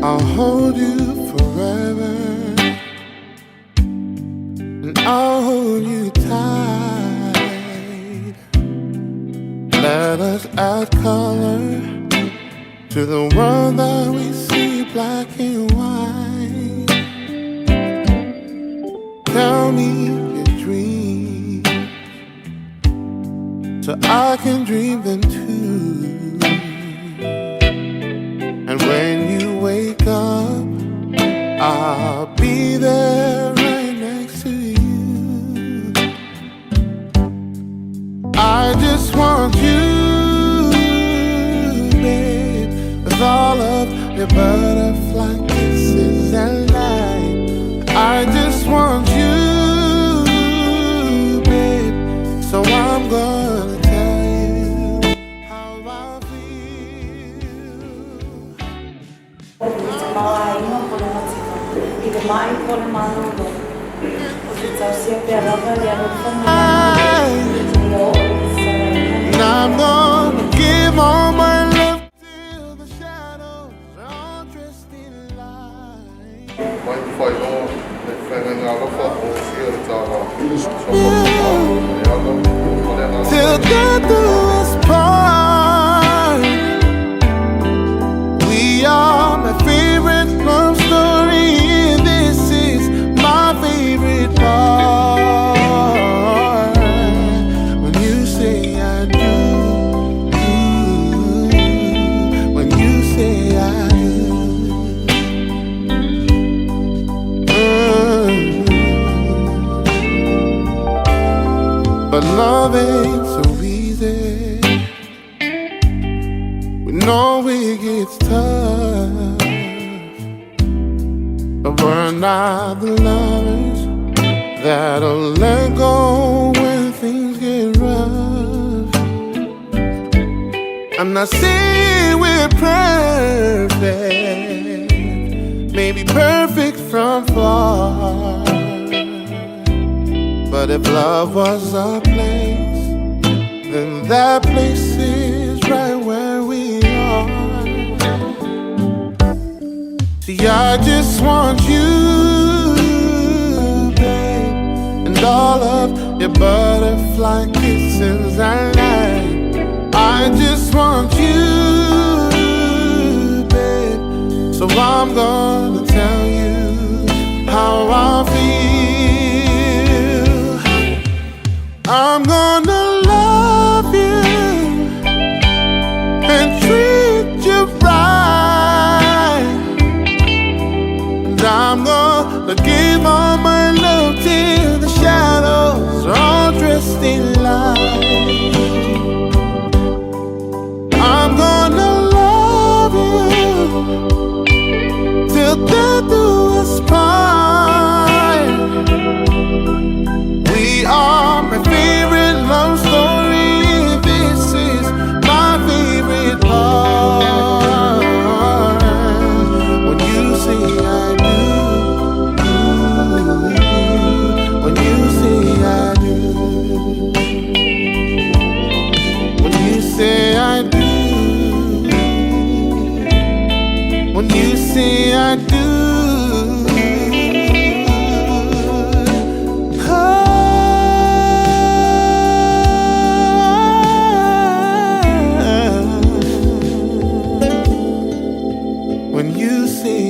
I'll hold you forever, and I'll hold you tight. Let us add color to the world that we see black and white. Tell me your dreams so I can dream them too. And when you wake up, I'll be there right next to you. I just want you, babe, with all of your butterfly kisses and light. I just want you, babe, so I'm gonna tell you how I feel. And I'm gonna give all my love till the shadows are all dressed in light. Till death do us part. We are my favorite love story, and this is my favorite part. When you say I do, when you say I do. But love ain't so easy. We know it gets tough, but we're not the lovers that'll let go when things get rough. I'm not saying we're perfect, maybe perfect from far. But if love was a place, then that place is right where we are. See, I just want you, babe, and all of your butterfly kisses and light. I just want you, babe, so I'm gonna tell you how I feel. I'm gonna love you and treat you right, and I'm gonna give all my love till the shadows are all dressed in light. I'm gonna love you till death do us part. We are my favorite love story. This is my favorite part. When you say I do, when you say I do, when you say I do, when you say I do. When you say